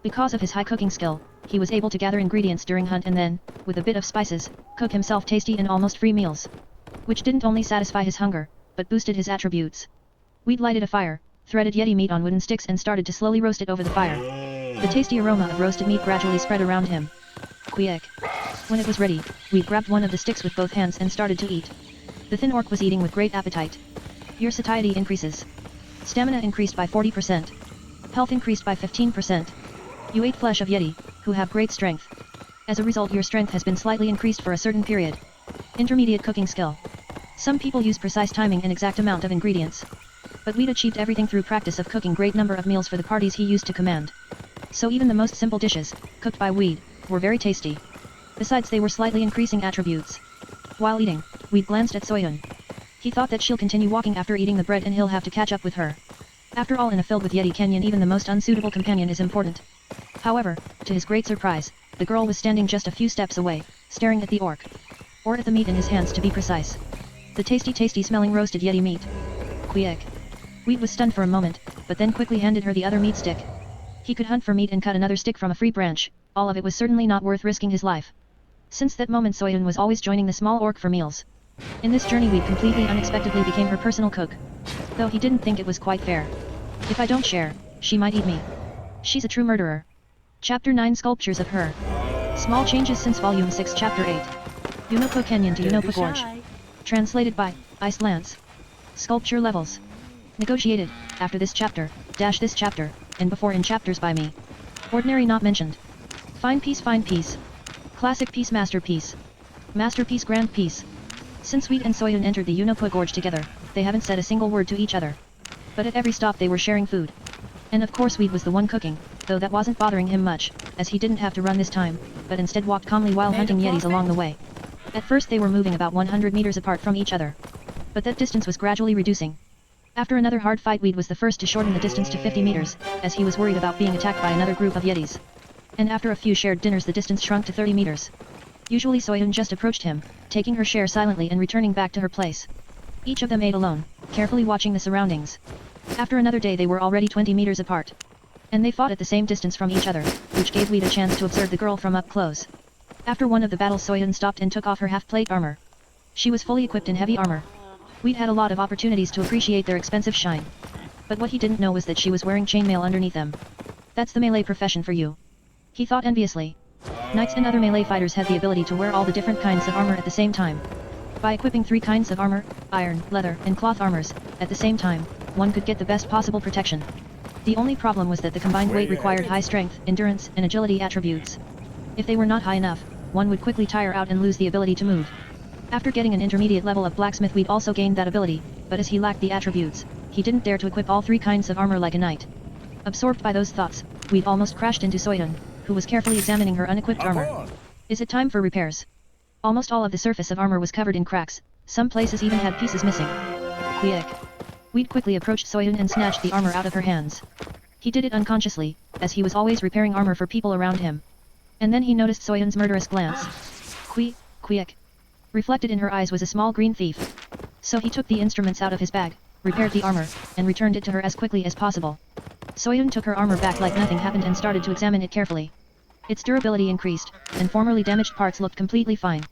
Because of his high cooking skill, he was able to gather ingredients during hunt and then, with a bit of spices, cook himself tasty and almost free meals. Which didn't only satisfy his hunger, but boosted his attributes. Weed lighted a fire, threaded yeti meat on wooden sticks and started to slowly roast it over the fire. The tasty aroma of roasted meat gradually spread around him. Quick. When it was ready, Weed grabbed one of the sticks with both hands and started to eat. The thin orc was eating with great appetite. Your satiety increases. Stamina increased by 40%. Health increased by 15%. You ate flesh of yeti, who have great strength. As a result your strength has been slightly increased for a certain period. Intermediate cooking skill. Some people use precise timing and exact amount of ingredients. But Weed achieved everything through practice of cooking great number of meals for the parties he used to command. So even the most simple dishes, cooked by Weed, were very tasty. Besides they were slightly increasing attributes. While eating, Weed glanced at Soyun. He thought that she'll continue walking after eating the bread and he'll have to catch up with her. After all in a filled with Yeti canyon even the most unsuitable companion is important. However, to his great surprise, the girl was standing just a few steps away, staring at the orc. Or at the meat in his hands to be precise. The tasty smelling roasted Yeti meat. Quick. Weed was stunned for a moment, but then quickly handed her the other meat stick. He could hunt for meat and cut another stick from a free branch, all of it was certainly not worth risking his life. Since that moment Soyun was always joining the small orc for meals. In this journey Weed completely unexpectedly became her personal cook. Though he didn't think it was quite fair. If I don't share, she might eat me. She's a true murderer. Chapter 9 Sculptures of Her. Small changes since Volume 6 Chapter 8. Unopo Canyon to Unopo Gorge. Translated by Ice Lance. Sculpture levels. Negotiated, after this chapter, this chapter, and before in chapters by me. Ordinary not mentioned. Fine piece. Classic piece masterpiece. Masterpiece grand piece. Since Weed and Soyun entered the Unopo Gorge together, they haven't said a single word to each other. But at every stop they were sharing food. And of course Weed was the one cooking, though that wasn't bothering him much, as he didn't have to run this time, but instead walked calmly while hunting yetis along the way. At first they were moving about 100 meters apart from each other. But that distance was gradually reducing. After another hard fight Weed was the first to shorten the distance to 50 meters, as he was worried about being attacked by another group of yetis. And after a few shared dinners the distance shrunk to 30 meters. Usually Soyun just approached him, taking her share silently and returning back to her place. Each of them ate alone, carefully watching the surroundings. After another day they were already 20 meters apart. And they fought at the same distance from each other, which gave Weed a chance to observe the girl from up close. After one of the battles Soyun stopped and took off her half-plate armor. She was fully equipped in heavy armor. We'd had a lot of opportunities to appreciate their expensive shine. But what he didn't know was that she was wearing chainmail underneath them. That's the melee profession for you. He thought enviously. Knights and other melee fighters had the ability to wear all the different kinds of armor at the same time. By equipping 3 kinds of armor, iron, leather, and cloth armors, at the same time, one could get the best possible protection. The only problem was that the combined weight required high strength, endurance, and agility attributes. If they were not high enough, one would quickly tire out and lose the ability to move. After getting an intermediate level of blacksmith Weed also gained that ability, but as he lacked the attributes, he didn't dare to equip all 3 kinds of armor like a knight. Absorbed by those thoughts, Weed almost crashed into Soyun, who was carefully examining her unequipped armor. Is it time for repairs? Almost all of the surface of armor was covered in cracks, some places even had pieces missing. Quick. Weed quickly approached Soyun and snatched the armor out of her hands. He did it unconsciously, as he was always repairing armor for people around him. And then he noticed Soyun's murderous glance. Quick. Reflected in her eyes was a small green thief. So he took the instruments out of his bag, repaired the armor, and returned it to her as quickly as possible. Soyun took her armor back like nothing happened and started to examine it carefully. Its durability increased, and formerly damaged parts looked completely fine.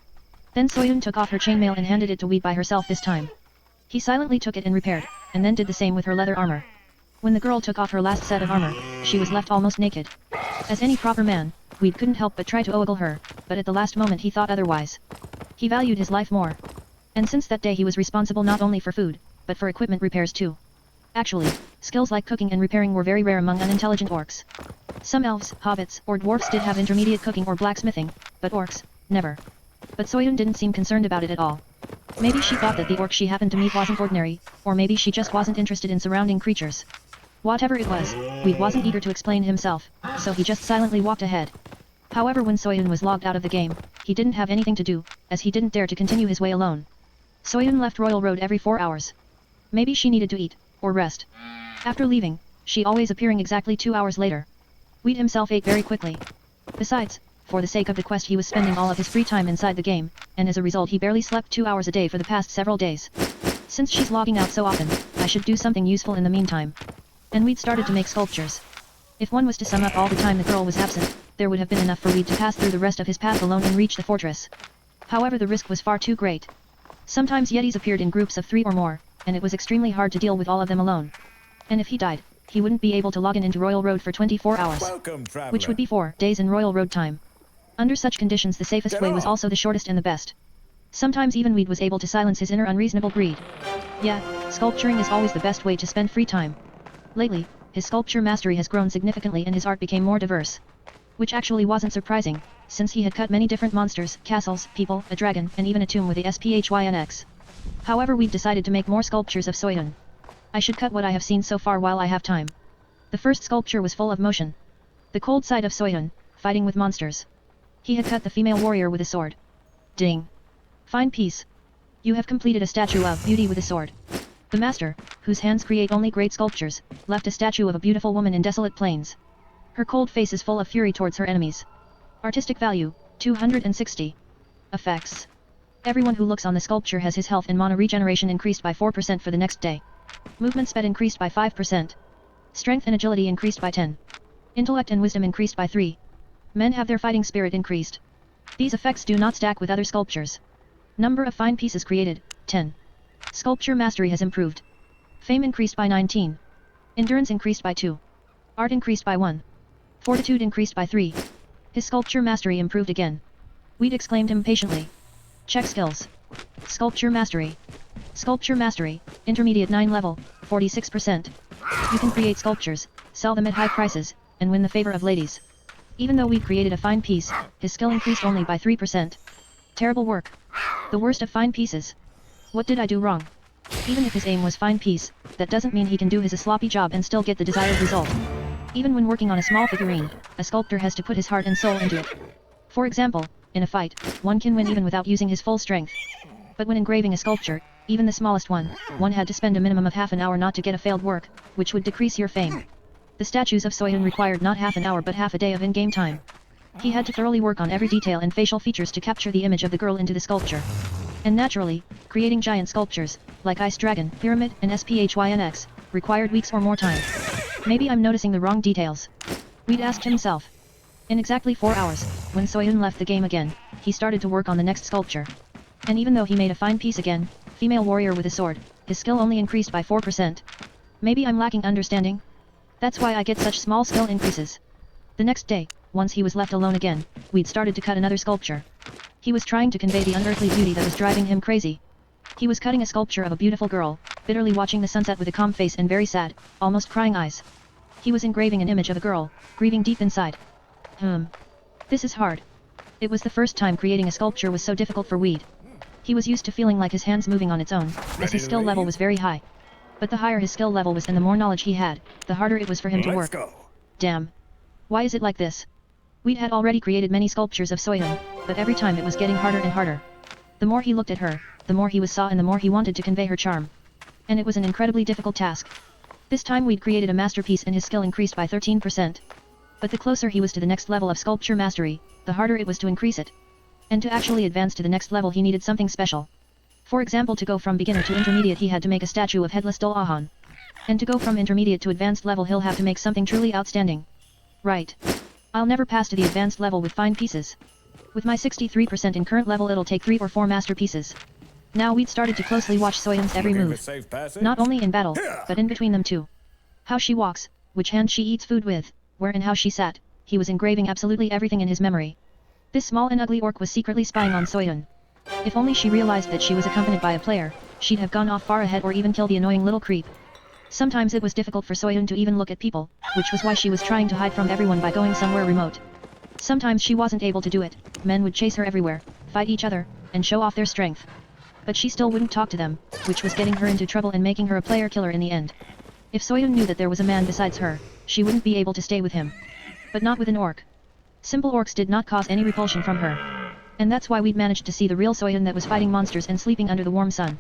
Then Soyun took off her chainmail and handed it to Weed by herself this time. He silently took it and repaired, and then did the same with her leather armor. When the girl took off her last set of armor, she was left almost naked. As any proper man, Weed couldn't help but try to ogle her, but at the last moment he thought otherwise. He valued his life more. And since that day he was responsible not only for food, but for equipment repairs too. Actually, skills like cooking and repairing were very rare among unintelligent orcs. Some elves, hobbits, or dwarfs did have intermediate cooking or blacksmithing, but orcs, never. But Soyun didn't seem concerned about it at all. Maybe she thought that the orc she happened to meet wasn't ordinary, or maybe she just wasn't interested in surrounding creatures. Whatever it was, Weed wasn't eager to explain himself, so he just silently walked ahead. However, when Soyun was logged out of the game, he didn't have anything to do, as he didn't dare to continue his way alone. Soyun left Royal Road every 4 hours. Maybe she needed to eat, or rest. After leaving, she always appearing exactly 2 hours later. Weed himself ate very quickly. Besides, for the sake of the quest he was spending all of his free time inside the game, and as a result he barely slept 2 hours a day for the past several days. Since she's logging out so often, I should do something useful in the meantime. And we'd started to make sculptures. If one was to sum up all the time the girl was absent, there would have been enough for Weed to pass through the rest of his path alone and reach the fortress. However, the risk was far too great. Sometimes Yetis appeared in groups of 3 or more, and it was extremely hard to deal with all of them alone. And if he died, he wouldn't be able to log in into Royal Road for 24 hours. Welcome, traveler. Which would be 4 days in Royal Road time. Under such conditions the safest way was also the shortest and the best. Sometimes even Weed was able to silence his inner unreasonable greed. Yeah, sculpturing is always the best way to spend free time. Lately, his sculpture mastery has grown significantly and his art became more diverse. Which actually wasn't surprising, since he had cut many different monsters, castles, people, a dragon, and even a tomb with the SPHYNX. However, we've decided to make more sculptures of Soyun. I should cut what I have seen so far while I have time. The first sculpture was full of motion. The cold side of Soyun, fighting with monsters. He had cut the female warrior with a sword. Ding. Fine piece. You have completed a statue of beauty with a sword. The master, whose hands create only great sculptures, left a statue of a beautiful woman in desolate plains. Her cold face is full of fury towards her enemies. Artistic value, 260. Effects. Everyone who looks on the sculpture has his health and mana regeneration increased by 4% for the next day. Movement speed increased by 5%. Strength and agility increased by 10. Intellect and wisdom increased by 3. Men have their fighting spirit increased. These effects do not stack with other sculptures. Number of fine pieces created, 10. Sculpture mastery has improved. Fame increased by 19. Endurance increased by 2. Art increased by 1. Fortitude increased by 3. His sculpture mastery improved again. Weed exclaimed impatiently. Check skills. Sculpture mastery. Sculpture mastery, intermediate 9 level, 46%. You can create sculptures, sell them at high prices, and win the favor of ladies. Even though Weed created a fine piece, his skill increased only by 3%. Terrible work. The worst of fine pieces. What did I do wrong? Even if his aim was fine piece, that doesn't mean he can do his sloppy job and still get the desired result. Even when working on a small figurine, a sculptor has to put his heart and soul into it. For example, in a fight, one can win even without using his full strength. But when engraving a sculpture, even the smallest one had to spend a minimum of half an hour not to get a failed work, which would decrease your fame. The statues of Soyun required not half an hour but half a day of in-game time. He had to thoroughly work on every detail and facial features to capture the image of the girl into the sculpture. And naturally, creating giant sculptures, like Ice Dragon, Pyramid, and SPHYNX, required weeks or more time. Maybe I'm noticing the wrong details. Weed asked himself. In exactly 4 hours, when Soyun left the game again, he started to work on the next sculpture. And even though he made a fine piece again, female warrior with a sword, his skill only increased by 4%. Maybe I'm lacking understanding? That's why I get such small skill increases. The next day, once he was left alone again, Weed started to cut another sculpture. He was trying to convey the unearthly beauty that was driving him crazy. He was cutting a sculpture of a beautiful girl, bitterly watching the sunset with a calm face and very sad, almost crying eyes. He was engraving an image of a girl, grieving deep inside. This is hard. It was the first time creating a sculpture was so difficult for Weed. He was used to feeling like his hands moving on its own, as his skill level was very high. But the higher his skill level was and the more knowledge he had, the harder it was for him to work. Damn. Why is it like this? Weed had already created many sculptures of Soyun, but every time it was getting harder and harder. The more he looked at her, the more he saw and the more he wanted to convey her charm. And it was an incredibly difficult task. This time Weed created a masterpiece and his skill increased by 13%. But the closer he was to the next level of sculpture mastery, the harder it was to increase it. And to actually advance to the next level he needed something special. For example, to go from beginner to intermediate he had to make a statue of headless Dolahan. And to go from intermediate to advanced level he'll have to make something truly outstanding. Right. I'll never pass to the advanced level with fine pieces. With my 63% in current level it'll take 3 or 4 masterpieces. Now Weed started to closely watch Soyun's every move. Not only in battle, but in between them too. How she walks, which hand she eats food with, where and how she sat, he was engraving absolutely everything in his memory. This small and ugly orc was secretly spying on Soyun. If only she realized that she was accompanied by a player, she'd have gone off far ahead or even killed the annoying little creep. Sometimes it was difficult for Soyun to even look at people, which was why she was trying to hide from everyone by going somewhere remote. Sometimes she wasn't able to do it, men would chase her everywhere, fight each other, and show off their strength. But she still wouldn't talk to them, which was getting her into trouble and making her a player killer in the end. If Soyun knew that there was a man besides her, she wouldn't be able to stay with him. But not with an orc. Simple orcs did not cause any repulsion from her. And that's why we'd managed to see the real Soyun that was fighting monsters and sleeping under the warm sun.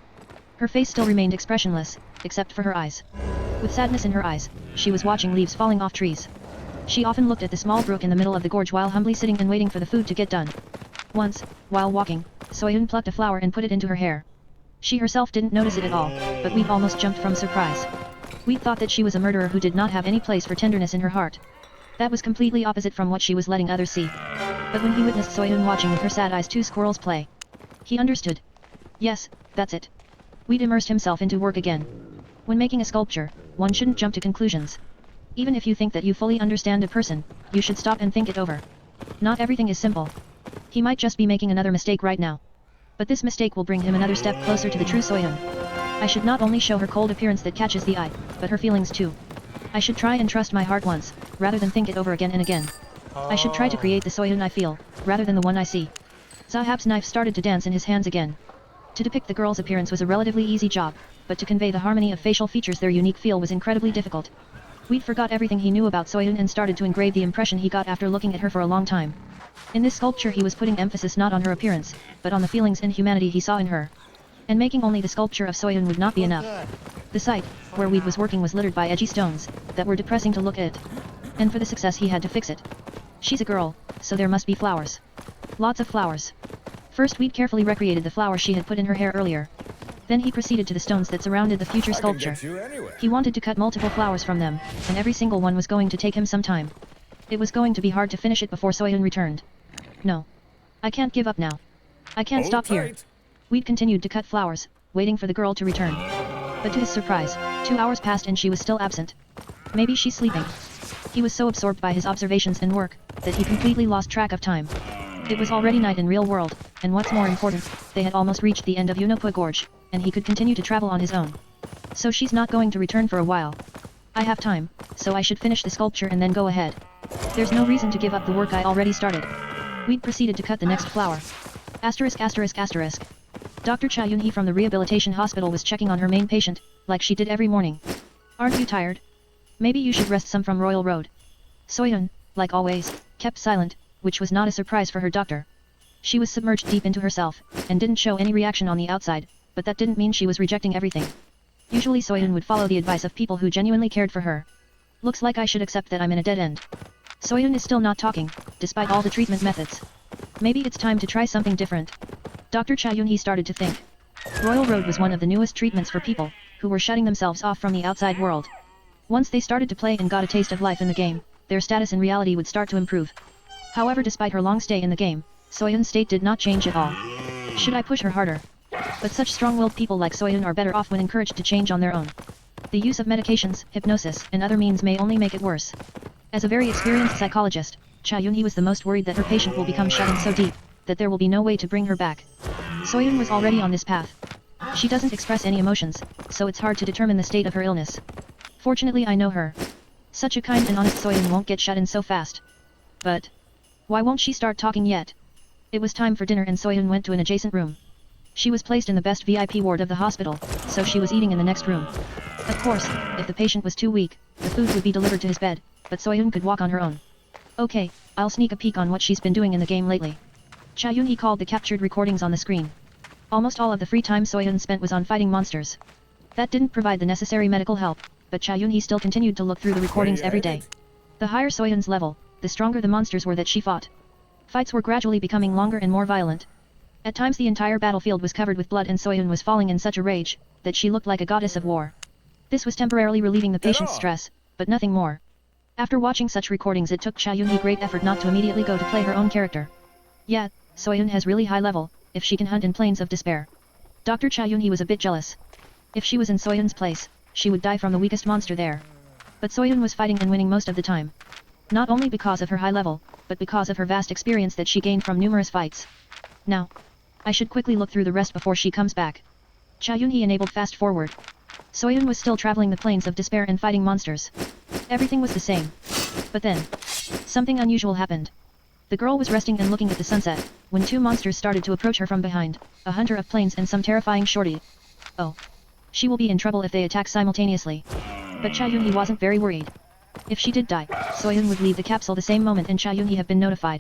Her face still remained expressionless, except for her eyes. With sadness in her eyes, she was watching leaves falling off trees. She often looked at the small brook in the middle of the gorge while humbly sitting and waiting for the food to get done. Once, while walking, Soyun plucked a flower and put it into her hair. She herself didn't notice it at all, but Weed almost jumped from surprise. Weed thought that she was a murderer who did not have any place for tenderness in her heart. That was completely opposite from what she was letting others see. But when he witnessed Soyun watching with her sad eyes two squirrels play, he understood. Yes, that's it. Weed immersed himself into work again. When making a sculpture, one shouldn't jump to conclusions. Even if you think that you fully understand a person, you should stop and think it over. Not everything is simple. He might just be making another mistake right now. But this mistake will bring him another step closer to the true Soyun. I should not only show her cold appearance that catches the eye, but her feelings too. I should try and trust my heart once, rather than think it over again and again. I should try to create the Soyun I feel, rather than the one I see. Zahab's knife started to dance in his hands again. To depict the girl's appearance was a relatively easy job, but to convey the harmony of facial features their unique feel was incredibly difficult. Weed forgot everything he knew about Soyun and started to engrave the impression he got after looking at her for a long time. In this sculpture he was putting emphasis not on her appearance, but on the feelings and humanity he saw in her. And making only the sculpture of Soyun would not be enough. The site, where Weed was working was littered by edgy stones, that were depressing to look at. And for the success he had to fix it. She's a girl, so there must be flowers. Lots of flowers. First Weed carefully recreated the flowers she had put in her hair earlier. Then he proceeded to the stones that surrounded the future sculpture. He wanted to cut multiple flowers from them, and every single one was going to take him some time. It was going to be hard to finish it before Soyun returned. No. I can't give up now. I can't stop here. Weed continued to cut flowers, waiting for the girl to return. But to his surprise, 2 hours passed and she was still absent. Maybe she's sleeping. He was so absorbed by his observations and work, that he completely lost track of time. It was already night in real world, and what's more important, they had almost reached the end of Unopua Gorge, and he could continue to travel on his own. So she's not going to return for a while. I have time, so I should finish the sculpture and then go ahead. There's no reason to give up the work I already started. Weed proceeded to cut the next flower. Asterisk asterisk asterisk. Dr. Cha Yun-hee from the rehabilitation hospital was checking on her main patient, like she did every morning. Aren't you tired? Maybe you should rest some from Royal Road. Soyun, like always, kept silent, which was not a surprise for her doctor. She was submerged deep into herself, and didn't show any reaction on the outside, but that didn't mean she was rejecting everything. Usually Soyun would follow the advice of people who genuinely cared for her. Looks like I should accept that I'm in a dead end. Soyun is still not talking, despite all the treatment methods. Maybe it's time to try something different. Dr. Cha Yun-hee started to think. Royal Road was one of the newest treatments for people, who were shutting themselves off from the outside world. Once they started to play and got a taste of life in the game, their status in reality would start to improve. However, despite her long stay in the game, Soyun's state did not change at all. Should I push her harder? But such strong-willed people like Soyun are better off when encouraged to change on their own. The use of medications, hypnosis, and other means may only make it worse. As a very experienced psychologist, Cha Yun-hee was the most worried that her patient will become shut in so deep, that there will be no way to bring her back. Soyun was already on this path. She doesn't express any emotions, so it's hard to determine the state of her illness. Fortunately I know her. Such a kind and honest Soyun won't get shut in so fast. But why won't she start talking yet? It was time for dinner and Soyun went to an adjacent room. She was placed in the best VIP ward of the hospital, so she was eating in the next room. Of course, if the patient was too weak, the food would be delivered to his bed, but Soyun could walk on her own. Okay, I'll sneak a peek on what she's been doing in the game lately. Cha Yun-hee called the captured recordings on the screen. Almost all of the free time Soyun spent was on fighting monsters. That didn't provide the necessary medical help, but Cha Yun-hee still continued to look through the recordings every day. The higher Soyun's level, the stronger the monsters were that she fought. Fights were gradually becoming longer and more violent. At times the entire battlefield was covered with blood and Soyun was falling in such a rage, that she looked like a goddess of war. This was temporarily relieving the patient's stress, but nothing more. After watching such recordings it took Cha Yun-hee great effort not to immediately go to play her own character. Yeah, Soyun has really high level, if she can hunt in Plains of Despair. Dr. Cha Yun-hee was a bit jealous. If she was in Soyun's place, she would die from the weakest monster there. But Soyun was fighting and winning most of the time. Not only because of her high level, but because of her vast experience that she gained from numerous fights. Now, I should quickly look through the rest before she comes back. Cha Yun-hee enabled fast forward. Soyun was still traveling the Plains of Despair and fighting monsters. Everything was the same. But then, something unusual happened. The girl was resting and looking at the sunset, when two monsters started to approach her from behind, a hunter of plains and some terrifying shorty. Oh. She will be in trouble if they attack simultaneously. But Cha Yun-hee wasn't very worried. If she did die, Soyun would leave the capsule the same moment and Cha Yun-hee have been notified.